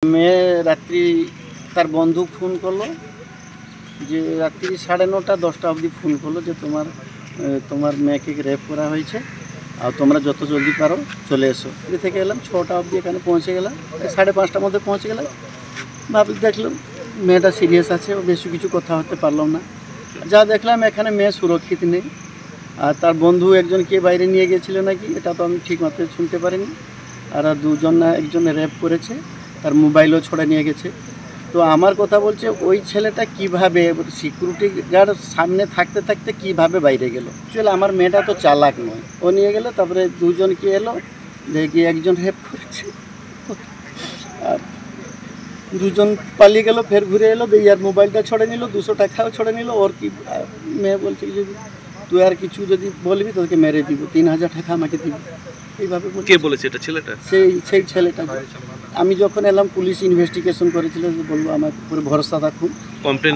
মেয়ে রাত্রি তার বন্ধু ফোন করলো যে রাত্রি 9:30 10টা অবধি ফোন করলো যে তোমার মেয়েকে রেপ করা হয়েছে আর তোমরা যত জলদি পারো চলে এসো। এদিকে থেকে এলাম 6টা অবধি এখানে পৌঁছে গেলাম, 5:30টার মধ্যে পৌঁছে গেলাম। দেখলাম মেয়েটা সিরিয়াস আছে, বেশি কিছু কথা হতে পারলাম না। যা দেখলাম এখানে মেয়ে সুরক্ষিত নেই, আর তার বন্ধু একজনকে বাইরে নিয়ে গেছিল নাকি, এটা তো আমি ঠিক মতো শুনতে পারিনি। আর একজন রেপ করেছে, তার মোবাইলও ছড়ে নিয়ে গেছে। তো আমার কথা বলছে ওই ছেলেটা কিভাবে সিকিউরিটি গার্ড সামনে থাকতে থাকতে কিভাবে বাইরে গেল। অ্যাকচুয়ালি আমার মেয়েটা তো চালাক নয়, ও নিয়ে গেল। তারপরে দুজনকে এলো, দেখি একজন রেপ করেছে আর দুজন পালিয়ে গেল, ফের ঘুরে এলো, আর মোবাইলটা ছড়ে নিল, 200 টাকাও ছড়ে নিল। ওর কি মেয়ে বলছে যদি তুই আর কিছু যদি বলবি তোকে মেরে দিব, 3000 টাকা আমাকে দিবি। এইভাবে কে বলেছে? এটা ছেলেটা, সেই ছেলেটা। আমি যখন এলাম পুলিশ ইনভেস্টিগেশন করেছিল, বলবো আমার উপরে ভরসা রাখুন। কমপ্লেন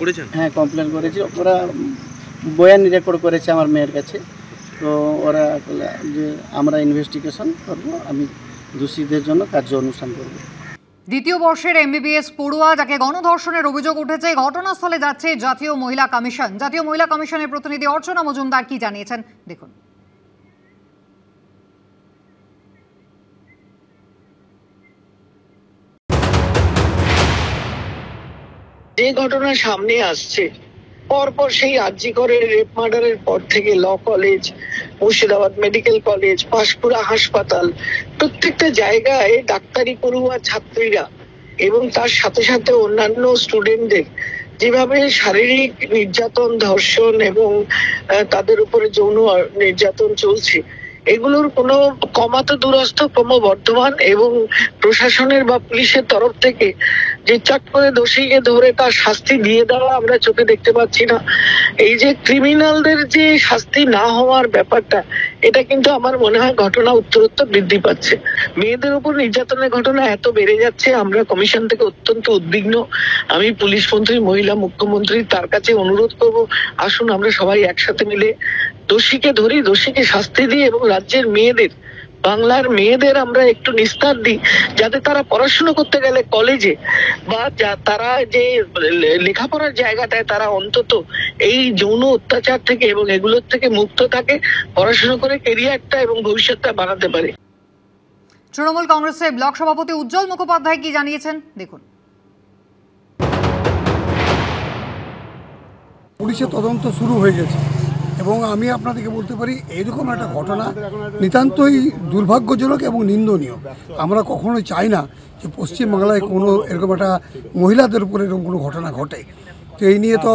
করেছেন? হ্যাঁ, কমপ্লেন করেছি। ওরা বয়ান রেকর্ড করেছে আমার মেয়ের কাছে। তো ওরা বলে যে আমরা ইনভেস্টিগেশন করব, আমি দোষীদের জন্য কার্য অনুষ্ঠান করব। দ্বিতীয় বর্ষের এমবিবিএস পড়ুয়া যাকে গণধর্ষণের অভিযোগ উঠেছে, ঘটনাস্থলে যাচ্ছে জাতীয় মহিলা কমিশন। জাতীয় মহিলা কমিশনের প্রতিনিধি অর্চনা মজুমদার কি জানিয়েছেন দেখুন। যে ঘটনা সামনে আসছে, পরপর সেই আরজিকরের রেপ মার্ডারের পর থেকে law college, Murshidabad medical college, Panskura হাসপাতাল, প্রত্যেকটা জায়গায় ডাক্তারি পড়ুয়া ছাত্রীরা এবং তার সাথে সাথে অন্যান্য স্টুডেন্টদের যেভাবে শারীরিক নির্যাতন, ধর্ষণ এবং তাদের উপরে যৌন নির্যাতন চলছে, এগুলোর কোনো কমাতে দুরস্থ, ক্রমবর্ধমান। এবং প্রশাসনের বা পুলিশের তরফ থেকে যে চট করে দোষীকে ধরে তার শাস্তি দিয়ে দেওয়া আমরা চোখে দেখতে পাচ্ছি না। এই যে ক্রিমিনালদের যে শাস্তি না হওয়ার ব্যাপারটা, এটা কিন্তু আমার মনে হয় ঘটনা উত্তরোত্তর বৃদ্ধি পাচ্ছে। মেয়েদের উপর নির্যাতনের ঘটনা এত বেড়ে যাচ্ছে, আমরা কমিশন থেকে অত্যন্ত উদ্বিগ্ন। আমি পুলিশ মন্ত্রী, মহিলা মুখ্যমন্ত্রী, তার কাছে অনুরোধ করব, আসুন আমরা সবাই একসাথে মিলে দোষীকে ধরি, দোষীকে শাস্তি দিই এবং রাজ্যের মেয়েদের, বাংলার মেয়েদের আমরা একটু নিস্তার দিই, যাতে তারা পড়াশোনা করতে গেলে কলেজে বা তারা যে লেখাপড়ার জায়গাটায় তারা অন্তত এই যৌন অত্যাচার থেকে এবং এগুলোর থেকে মুক্ত থাকে, পড়াশোনা করে কেরিয়ারটা এবং ভবিষ্যৎটা বানাতে পারে। তৃণমূল কংগ্রেসের ব্লক সভাপতি উজ্জ্বল মুখোপাধ্যায় কি জানিয়েছেন দেখুন। পুলিশের তদন্ত শুরু হয়ে গেছে এবং আমি আপনাদেরকে বলতে পারি এইরকম একটা ঘটনা নিতান্তই দুর্ভাগ্যজনক এবং নিন্দনীয়। আমরা কখনোই চাই না যে পশ্চিমবাংলায় কোনো এরকম একটা মহিলাদের উপরে এরকম কোনো ঘটনা ঘটে। তো এই নিয়ে তো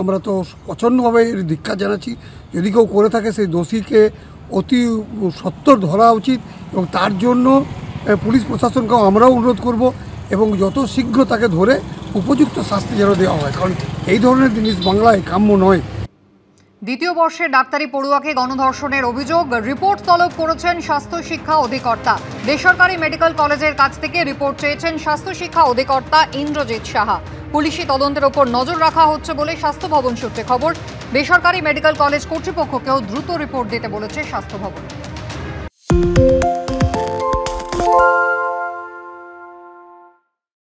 আমরা তো প্রচণ্ডভাবে এর ধিক্কার জানাচ্ছি। যদি কেউ করে থাকে সেই দোষীকে অতি সত্বর ধরা উচিত এবং তার জন্য পুলিশ প্রশাসনকেও আমরাও অনুরোধ করব এবং যত শীঘ্র তাকে ধরে উপযুক্ত শাস্তি যেন দেওয়া হয়, কারণ এই ধরনের জিনিস বাংলায় কাম্য নয়। দ্বিতীয় বর্ষের ডাক্তারি পড়ুয়াকে গণধর্ষণের অভিযোগ, রিপোর্ট তলব করেছেন স্বাস্থ্য শিক্ষা অধিকর্তা। বেসরকারি মেডিকেল কলেজের কাছ থেকে রিপোর্ট চেয়েছেন স্বাস্থ্য শিক্ষা অধিকর্তা ইন্দ্রজিৎ সাহা। পুলিশি তদন্তের ওপর নজর রাখা হচ্ছে বলে স্বাস্থ্য ভবন সূত্রে খবর। বেসরকারি মেডিকেল কলেজ কর্তৃপক্ষকেও দ্রুত রিপোর্ট দিতে বলেছে স্বাস্থ্য ভবন।